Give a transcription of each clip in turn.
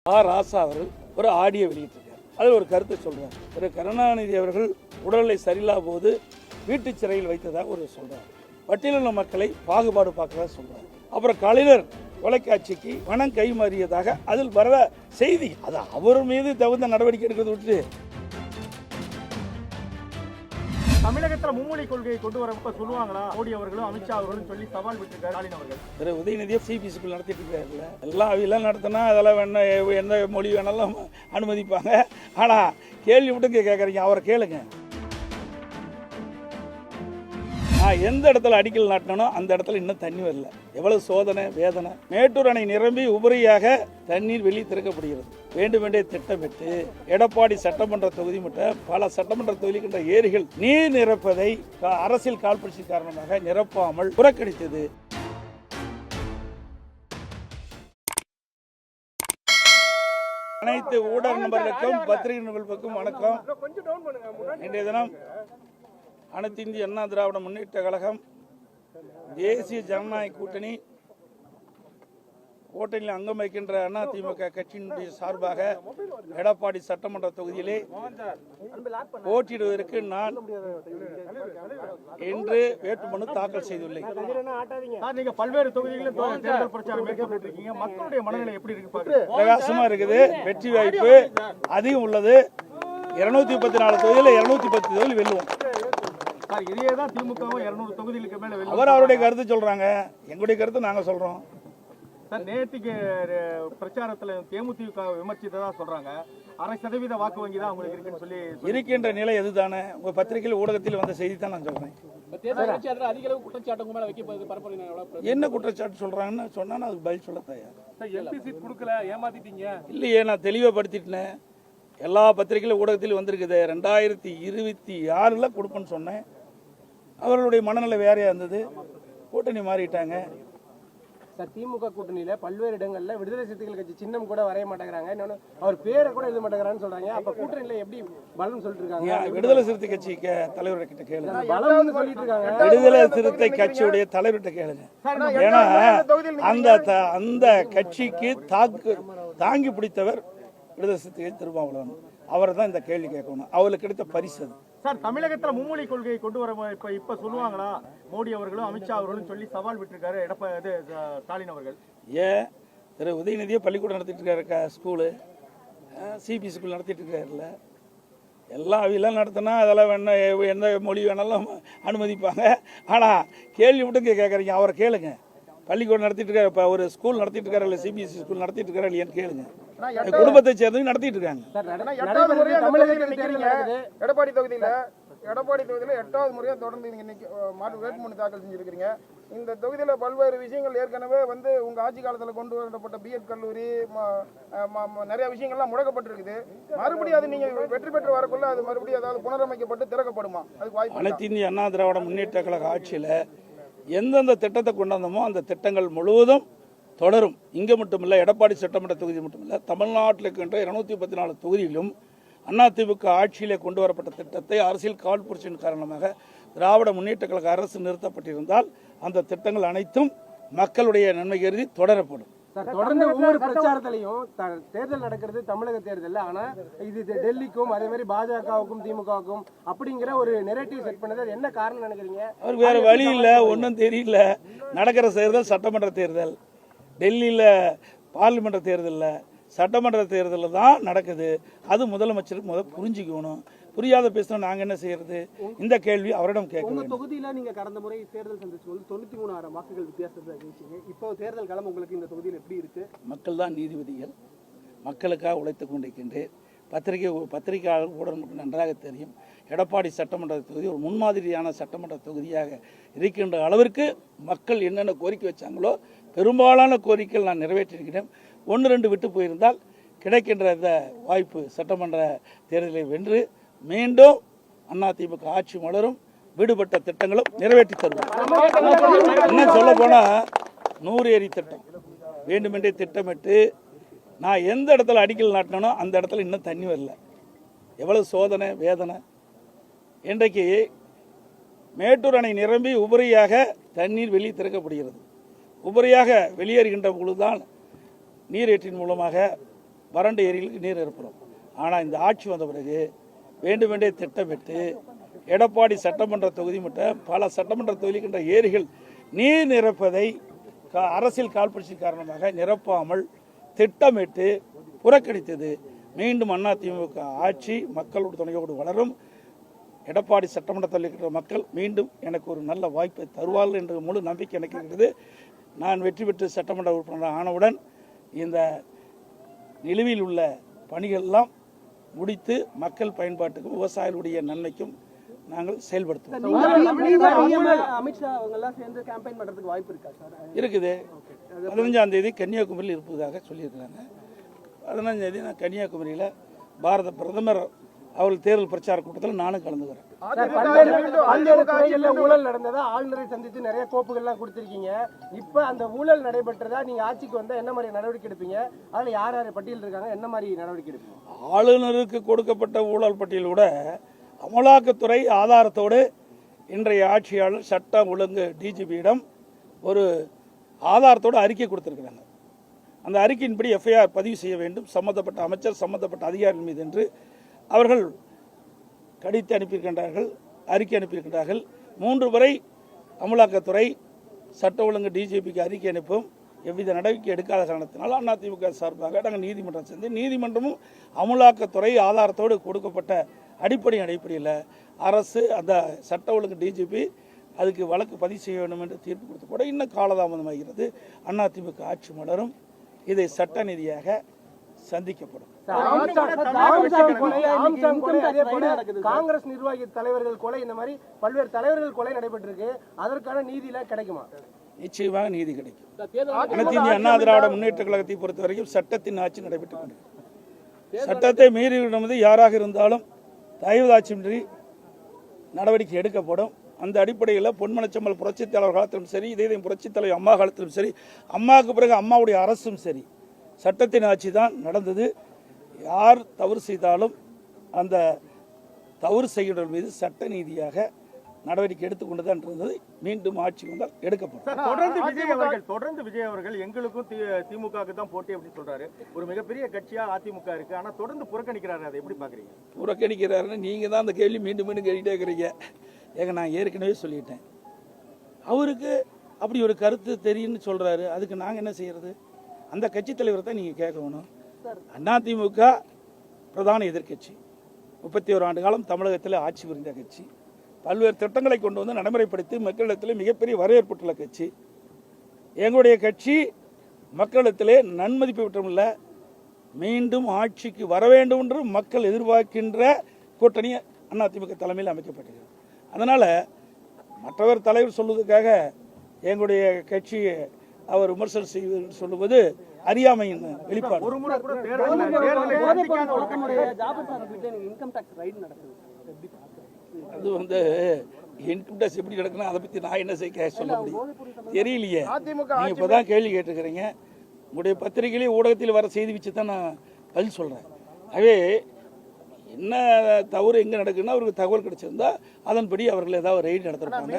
ராசா அவர்கள் ஒரு ஆடியோ வெளியிட்டிருக்கார். அதில் ஒரு கருத்தை சொல்றார். திரு கருணாநிதி அவர்கள் உடல்நிலை சரியில்லாத போது வீட்டு சிறையில் வைத்ததாக ஒரு சொல்றார். பட்டியலின மக்களை பாகுபாடு பார்க்கறதா சொல்றார். அப்புறம் கலைஞர் தொலைக்காட்சிக்கு பணம் கைமாறியதாக அதில் வர செய்தி, அது அவர் மீது தகுந்த நடவடிக்கை எடுக்கிறது விட்டு தமிழகத்தில் மும்மொழி கொள்கையை கொண்டு வரப்ப சொல்லுவாங்களா மோடி அவர்களும் அமித்ஷா அவர்களும் சொல்லி சவால் விட்டுருக்காரு ஸ்டாலின் அவர்கள். திரு உதயநிதியை சிபிஎஸ்சிக்குள் நடத்திட்டு இருக்காருல்ல, எல்லாம் அவையெல்லாம் நடத்தினா அதெல்லாம் வேணா எந்த மொழி வேணாலும் அனுமதிப்பாங்க. ஆனால் கேள்வி விட்டு கேட்குறீங்க, அவரை கேளுங்க. நான் எந்த இடத்துல அடிக்கல் நாட்டினோ அந்த இடத்துல இன்னும் தண்ணி வரல. எவ்வளவு சோதனை வேதனை. மேட்டூர் அணை நிரம்பி உபரியாக தண்ணீர் வெளியே திறக்கப்படுகிறது. வேண்டுமென்றே திட்டமிட்டு எடப்பாடி சட்டமன்ற தொகுதி மட்டும் பல சட்டமன்ற தொகுதிக்கின்ற ஏரிகள் நீர் நிரப்பதை அரசியல் காழ்ப்புணர்ச்சி காரணமாக நிரப்பாமல் புறக்கணித்தது. அனைத்து ஊடக நண்பர்களுக்கும் பத்திரிகை நண்பர்களுக்கும் வணக்கம். இன்றைய தினம் அனைத்து இந்திய அண்ணா திராவிட முன்னேற்ற கழகம் தேசிய ஜனநாயக கூட்டணியில் அங்கம் வைக்கின்ற அதிமுக கட்சியினுடைய சார்பாக எடப்பாடி சட்டமன்ற தொகுதியிலே போட்டியிடுவதற்கு நான் இன்று வேட்புமனு தாக்கல் செய்துள்ளேன். பல்வேறு தொகுதிகளில் தேர்தல் பிரச்சாரம் மேற்கொண்டு இருக்கீங்க. மக்களுடைய மனநிலை எப்படி இருக்கு? பிரகாசமா இருக்குது. வெற்றி வாய்ப்பு அதிகம் உள்ளது. 234 தொகுதியில் 210 தொகுதியில் வெல்லுவோம். இதேதான் திமுகவும் 200 தொகுதிகளுக்கு மேல அவர் அவருடைய கருத்து சொல்றாங்க, எங்களுடைய கருத்து நாங்க சொல்றோம். நேற்றுக்கு பிரச்சாரத்தில் தேமுதிக விமர்சித்ததா சொல்றாங்க. 6% வாக்கு வங்கி தான் உங்களுக்கு இருக்குன்னு சொல்லி இருக்கின்ற நிலை எதுதானே? உங்க பத்திரிகையில் ஊடகத்தில் வந்த செய்தி தான் நான் சொல்றேன். என்ன குற்றச்சாட்டு சொல்றாங்கன்னு சொன்னா அதுக்கு பதில் சொல்ல தயார். கொடுக்கல, ஏமாத்திட்டீங்க. இல்லையே, நான் தெளிவுபடுத்திட்டேன். எல்லா பத்திரிகையிலும் ஊடகத்திலும் வந்திருக்குது. 2026 கொடுப்பேன்னு சொன்னேன். அவர்களுடைய மனநிலை வேறையா இருந்தது. கூட்டணி மாறிட்டாங்க. சார், திமுக கூட்டணியில பல்வேறு இடங்கள்ல விடுதலை சிறுத்தைகள் கட்சி சின்னம் கூட வரைய மாட்டேங்கிறாங்க. இன்னொன்னு அவர் பேரை கூட எழுத மாட்டேங்கிறான்னு சொல்றாங்க. அப்ப கூட்டணியில எப்படி பலம் சொல்லிட்டு இருக்காங்க? விடுதலை சிறுத்தை கட்சி தலைவர் கிட்ட கேளுங்க. பலம் சொல்லிட்டு இருக்காங்க. விடுதலை சிறுத்தை கட்சியுடைய தலைவர்கிட்ட கேளுங்க. ஏன்னா அந்த கட்சிக்கு தாங்கி பிடித்தவர் விடுதலை சிறுத்தை திருமாவளவன். அவர் தான் இந்த கேள்வி கேட்கணும். அவருக்கு கிடைத்த பரிசு அது. சார், தமிழகத்தில் மும்மொழி கொள்கையை கொண்டு வர இப்ப சொல்லுவாங்களா மோடி அவர்களும் அமித்ஷா அவர்களும் சொல்லி சவால் விட்டுருக்காரு ஸ்டாலின் அவர்கள். திரு உதயநிதியை பள்ளிக்கூடம் நடத்திட்டு இருக்காரு, ஸ்கூலு சிபிஎஸ்சி ஸ்கூல் நடத்திட்டு இருக்காருல்ல, எல்லா அவையெல்லாம் நடத்தினா அதெல்லாம் வேணா எந்த மொழி வேணாலும் அனுமதிப்பாங்க. ஆனால் கேள்வி விட்டு கேட்குறீங்க, அவரை கேளுங்க. பள்ளிக்கூடம் நடத்திட்டு இருக்காரு, இப்போ ஒரு ஸ்கூல் நடத்திட்டு இருக்காரு, இல்லை சிபிஎஸ்சி ஸ்கூல் நடத்திட்டு இருக்காரு இல்லையான்னு கேளுங்க. குடும்பத்தை சேர்ந்து நடத்திட்டு இருக்காங்க. எடப்பாடி தொகுதியில் 8வது முறையா தொடர்ந்து மாற்று வேட்புமனு தாக்கல் செஞ்சிருக்கீங்க. இந்த தொகுதியில் பல்வேறு விஷயங்கள் ஏற்கனவே உங்க ஆட்சி காலத்தில் கொண்டு வரப்பட்ட பிஎட் கல்லூரி நிறைய விஷயங்கள்லாம் முடக்கப்பட்டிருக்குது. மறுபடியும் அது நீங்க வெற்றி பெற்று வரக்குள்ள அது மறுபடியும் அதாவது புனரமைக்கப்பட்டு திறக்கப்படுமா? அதுக்கு வாய்ப்பு. அனைத்து இந்திய அண்ணா திராவிட முன்னேற்ற கழக ஆட்சியில் எந்தெந்த திட்டத்தை கொண்டாந்தமோ அந்த திட்டங்கள் முழுவதும் தொடரும். இங்கே மட்டுமில்லை, எடப்பாடி சட்டமன்ற தொகுதி மட்டுமில்லை, தமிழ்நாட்டில் இருக்கின்ற 214 தொகுதியிலும் அதிமுக ஆட்சியிலே கொண்டு வரப்பட்ட திட்டத்தை அரசியல் காழ்ப்புணர்ச்சியின் காரணமாக திராவிட முன்னேற்ற கழக அரசு நிறுத்தப்பட்டிருந்தால் அந்த திட்டங்கள் அனைத்தும் மக்களுடைய நன்மை கருதி தொடரப்படும். தொடர்ந்து ஒவ்வொரு பிரச்சாரத்திலையும் தேர்தல் நடக்கிறது தமிழக தேர்தல். ஆனா இது டெல்லிக்கும் அதே மாதிரி பாஜகவுக்கும் திமுகவுக்கும் அப்படிங்கிற ஒரு நெரேட்டிவ் செட் பண்ணது என்ன காரணம் நினைக்கிறீங்க? அவர் வேற வழி இல்லை, ஒன்றும் தெரியல. நடக்கிற தேர்தல் சட்டமன்ற தேர்தல், டெல்லியில் பார்லிமெண்ட் தேர்தலில் சட்டமன்ற தேர்தலில் தான் நடக்குது. அது முதலமைச்சருக்கு புரிஞ்சுக்கணும். புரியாத பேசினா நாங்கள் என்ன செய்யறது? இந்த கேள்வி அவரிடம் கேட்கணும். தொகுதியில் நீங்க கடந்த முறை தேர்தல் சந்திச்சு 93,000 வாக்குகள் வித்தியாசத்தை ஜெயிச்சீங்க. இப்போ தேர்தல் களம் உங்களுக்கு இந்த தொகுதியில் எப்படி இருக்கு? மக்கள் தான் நீதிபதிகள். மக்களுக்காக உழைத்துக் கொண்டிருக்கின்றேன். பத்திரிகையாளர் ஊடகம் நன்றாக தெரியும். எடப்பாடி சட்டமன்ற தொகுதி ஒரு முன்மாதிரியான சட்டமன்ற தொகுதியாக இருக்கின்ற அளவிற்கு மக்கள் என்னென்ன கோரிக்கை வச்சாங்களோ பெரும்பாலான கோரிக்கைகள் நான் நிறைவேற்றியிருக்கிறேன். 1-2 விட்டு போயிருந்தால் கிடைக்கின்ற இந்த வாய்ப்பு சட்டமன்ற தேர்தலை வென்று மீண்டும் அதிமுக ஆட்சி மலரும், விடுபட்ட திட்டங்களும் நிறைவேற்றி தருவோம். இன்னும் சொல்ல போனால் 100 ஏரி திட்டம் வேண்டுமென்றே திட்டமிட்டு நான் எந்த இடத்துல அடிக்கல் நாட்டினோ அந்த இடத்துல இன்னும் தண்ணி வரல. எவ்வளவு சோதனை வேதனை. இன்றைக்கு மேட்டூர் அணை நிரம்பி உபரியாக தண்ணீர் வெளியே திறக்கப்படுகிறது. உபரியாக வெளியேறுகின்ற பொழுதுதான் நீரேற்றின் மூலமாக வறண்ட ஏரிகளுக்கு நீர் நிரப்புறோம். ஆனால் இந்த ஆட்சி வந்த பிறகு வேண்டுமென்றே திட்டமிட்டு எடப்பாடி சட்டமன்ற தொகுதி மற்றும் பல சட்டமன்ற தொகுதிக்கின்ற ஏரிகள் நீர் நிரப்பதை அரசியல் காழ்ப்புணர்ச்சி காரணமாக நிரப்பாமல் திட்டமிட்டு புறக்கணித்தது. மீண்டும் அதிமுக ஆட்சி மக்களோட துணையோடு வளரும். எடப்பாடி சட்டமன்றத்தில் இருக்கிற மக்கள் மீண்டும் எனக்கு ஒரு நல்ல வாய்ப்பை தருவார்கள் என்ற முழு நம்பிக்கை எனக்கு இருக்கிறது. நான் வெற்றி பெற்று சட்டமன்ற உறுப்பினர் ஆனவுடன் இந்த நிலுவையில் உள்ள பணிகளெல்லாம் முடித்து மக்கள் பயன்பாட்டுக்கும் விவசாயிகளுடைய நன்மைக்கும் நாங்கள் செயல்படுத்துவோம். அமித்ஷா அவங்க எல்லாம் சேர்ந்து கேம்பெயின் பண்றதுக்கு வாய்ப்பு இருக்கா சார்? இருக்குது. 15ஆம் தேதி கன்னியாகுமரியில் இருப்பதாக சொல்லியிருக்கிறாங்க. 15ஆம் தேதி நான் கன்னியாகுமரியில் பாரத பிரதமர் அவர்கள் தேர்தல் பிரச்சார கூட்டத்தில் நானும் கலந்துக்கிறேன். பல்வேறு துறைகள்ல ஊழல் நடந்ததா ஆளுநரை சந்தித்து நிறைய கோப்புகள்லாம் கொடுத்திருக்கீங்க. இப்ப அந்த ஊழல் நடைபெற்றதா நீங்க ஆட்சிக்கு வந்தா என்ன மாதிரி நடவடிக்கை எடுப்பீங்க? அதுல யார் யார் பட்டியல் இருக்காங்க, என்ன மாதிரி நடவடிக்கை எடுப்பீங்க? ஆளுநருக்கு கொடுக்கப்பட்ட ஊழல் பட்டியலோட அமலாக்கத்துறை ஆதாரத்தோடு இன்றைய ஆட்சியாளர் சட்ட ஒழுங்கு டிஜிபியிடம் ஒரு ஆதாரத்தோடு அறிக்கை கொடுத்திருக்கிறாங்க. அந்த அறிக்கையின்படி எஃப்ஐஆர் பதிவு செய்ய வேண்டும் சம்பந்தப்பட்ட அமைச்சர் சம்பந்தப்பட்ட அதிகாரிகள் மீது என்று அவர்கள் கடித்து அனுப்பியிருக்கின்றார்கள், அறிக்கை அனுப்பியிருக்கின்றார்கள். 3 முறை அமலாக்கத்துறை சட்ட ஒழுங்கு டிஜிபிக்கு அறிக்கை அனுப்பும் எவ்வித நடவடிக்கை எடுக்காத காரணத்தினால் அதிமுக சார்பாக நாங்கள் நீதிமன்றம் சென்று நீதிமன்றமும் அமலாக்கத்துறை ஆதாரத்தோடு கொடுக்கப்பட்ட அடிப்படையில் அரசு அந்த சட்ட ஒழுங்கு டிஜிபி அதுக்கு வழக்கு பதிவு செய்ய வேண்டும் என்று தீர்ப்பு கொடுத்து கூட இன்னும் காலதாமதமாகிறது. அதிமுக ஆட்சி மலரும். இதை சட்ட நீதியாக சந்திக்கப்படும். காங்கிரஸ் நிர்வாகி தலைவர்கள் கொலை, இந்த மாதிரி பல்வேறு தலைவர்கள் கொலை நடைபெற்றிருக்கு. அதற்கான நீதியெல்லாம் கிடைக்குமா? நிச்சயமாக நீதி கிடைக்கும். அனைத்து இந்திய அண்ணா திராவிட முன்னேற்ற கழகத்தை பொறுத்த வரைக்கும் சட்டத்தின் ஆட்சி நடைபெற்றுக் கொண்டிருக்கிறது. சட்டத்தை மீறி யாராக இருந்தாலும் தயவுதாட்சியின்றி நடவடிக்கை எடுக்கப்படும். அந்த அடிப்படையில் பொன்மனச்செம்மல் புரட்சித் தலைவர் காலத்திலும் சரி, இதே புரட்சித் தலைவர் அம்மா காலத்திலும் சரி, அம்மாவுக்கு பிறகு அம்மாவுடைய அரசும் சரி, சட்டத்தின் ஆட்சி தான் நடந்தது. யார் தவறு செய்தாலும் அந்த தவறு செய்கிறவர்கள் மீது சட்ட நீதியாக நடவடிக்கை எடுத்துக்கொண்டுதான் இருந்தது. மீண்டும் ஆட்சி வந்தால் எடுக்கப்படும். தொடர்ந்து விஜய் அவர்கள் எங்களுக்கும் திமுகவுக்கு தான் போட்டி அப்படின்னு சொல்றாரு. ஒரு மிகப்பெரிய கட்சியா அதிமுக இருக்கு, ஆனா தொடர்ந்து புறக்கணிக்கிறாரு. அதை எப்படி பாக்குறீங்க? புறக்கணிக்கிறாருன்னு நீங்க தான் அந்த கேள்வி மீண்டும் மீண்டும் கேட்டுட்டே இருக்கிறீங்க. ஏங்க நான் ஏற்கனவே சொல்லிட்டேன், அவருக்கு அப்படி ஒரு கருத்து தெரியும்னு சொல்றாரு. அதுக்கு நாங்க என்ன செய்யறது? அந்த கட்சி தலைவரை தான் நீங்க கேட்கணும். அதிமுக பிரதான எதிர்கட்சி, 31 ஆண்டு காலம் தமிழகத்தில் ஆட்சி புரிந்த கட்சி, பல்வேறு திட்டங்களை கொண்டு வந்து நடைமுறைப்படுத்தி மக்களிடத்தில் மிகப்பெரிய வரவேற்புள்ள கட்சி. எங்களுடைய கட்சி மக்களிடத்திலே நன்மதிப்பு பெற்றமில்ல, மீண்டும் ஆட்சிக்கு வர வேண்டும் என்று மக்கள் எதிர்பார்க்கின்ற கூட்டணி அதிமுக தலைமையில் அமைக்கப்பட்டது. அதனால் மற்றவர் தலைவர் சொல்வதற்காக எங்களுடைய கட்சி அவர் விமர்சனம் செய்வது சொல்லுவது அறியாமையின் வெளிப்பாடு. அது இன்கம் டேக்ஸ் எப்படி நடக்கணும், அதை பற்றி நான் என்ன செய்ய சொல்ல முடியும் தெரியலையே. நீங்கள் இப்போ தான் கேள்வி கேட்டுக்கிறீங்க. உங்களுடைய பத்திரிகையிலே ஊடகத்தில் வர செய்தி வச்சு தான் நான் பதில் சொல்கிறேன். ஆகவே என்ன தவறு எங்கே நடக்குன்னா அவருக்கு தகவல் கிடைச்சிருந்தா அதன்படி அவர்கள் ஏதாவது ரெய்டு நடத்திருப்பாங்க.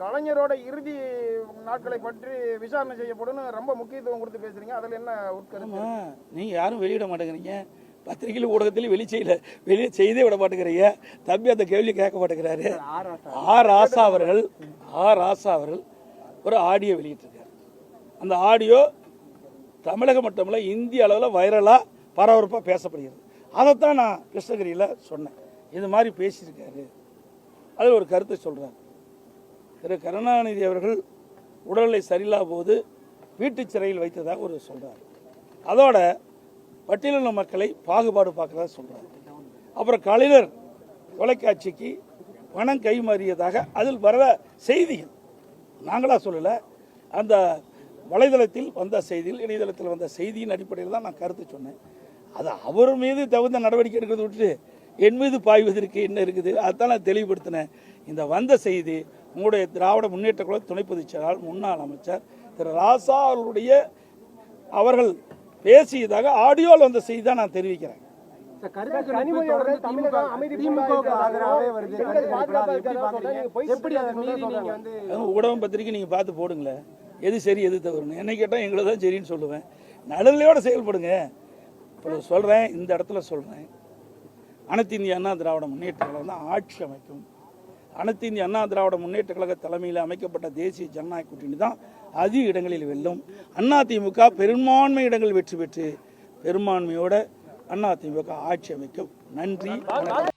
கலைஞரோட இறுதி நாட்களை பற்றி விசாரணை செய்யப்படும் ரொம்ப முக்கியத்துவம் கொடுத்து பேசுறீங்க. அதில் என்ன உட்கருத்து? நீங்க யாரும் வெளியிட மாட்டேங்கிறீங்க, பத்திரிகையில் ஊடகத்தில் வெளியே செய்தே விட மாட்டேங்கிறீங்க. தம்பி அந்த கேள்வி கேட்க மாட்டேங்கிறாரு. ஆர் ராசா அவர்கள் ஒரு ஆடியோ வெளியிட்டிருக்காரு. அந்த ஆடியோ தமிழகம் மட்டுமல்ல இந்திய அளவில் வைரலாக பரபரப்பாக பேசப்படுகிறது. அதைத்தான் நான் கிருஷ்ணகிரியில் சொன்னேன். இது மாதிரி பேசியிருக்காரு, அதில் ஒரு கருத்தை சொல்கிறார். திரு கருணாநிதி அவர்கள் உடல்நிலை சரியில்லாத போது வீட்டு சிறையில் வைத்ததாக ஒரு சொல்கிறார். அதோட பட்டியலின மக்களை பாகுபாடு பார்க்கறதா சொல்கிறார். அப்புறம் கலைஞர் தொலைக்காட்சிக்கு பணம் கைமாறியதாக அதில் வர செய்திகள் நாங்களா சொல்லலை, அந்த வலைதளத்தில் வந்த செய்தியில் இணையதளத்தில் வந்த செய்தியின் அடிப்படையில் தான் நான் கருத்து சொன்னேன். அது அவர் மீது தகுந்த நடவடிக்கை எடுக்கிறத விட்டு என் மீது பாய்வதற்கு என்ன இருக்குது அதுதான் நான் தெளிவுபடுத்தினேன். இந்த வந்த செய்தி உங்களுடைய திராவிட முன்னேற்ற கழக துணை பொதுச் செயலாளர் முன்னாள் அமைச்சர் திரு ராசா அவர்கள் பேசியதாக ஆடியோவில் வந்த செய்தி தான் நான் தெரிவிக்கிறேன். ஊடகம் பத்திரிக்கை நீங்க பார்த்து போடுங்களேன், எது சரி எது தவறுன்னு. என்னை கேட்டால் எங்களை தான் சரின்னு சொல்லுவேன். நடுநிலையோடு செயல்படுங்க. இப்போ சொல்கிறேன், இந்த இடத்துல சொல்கிறேன், அனைத்து இந்திய அண்ணா திராவிட முன்னேற்ற கழகம் தான் ஆட்சி அமைக்கும். அனைத்து இந்திய அண்ணா திராவிட முன்னேற்ற கழக தலைமையில் அமைக்கப்பட்ட தேசிய ஜனநாயக கூட்டணி தான் அதிக இடங்களில் வெல்லும். அதிமுக பெரும்பான்மை இடங்கள் வெற்றி பெற்று பெரும்பான்மையோட அதிமுக ஆட்சி அமைக்கும். நன்றி, வணக்கம்.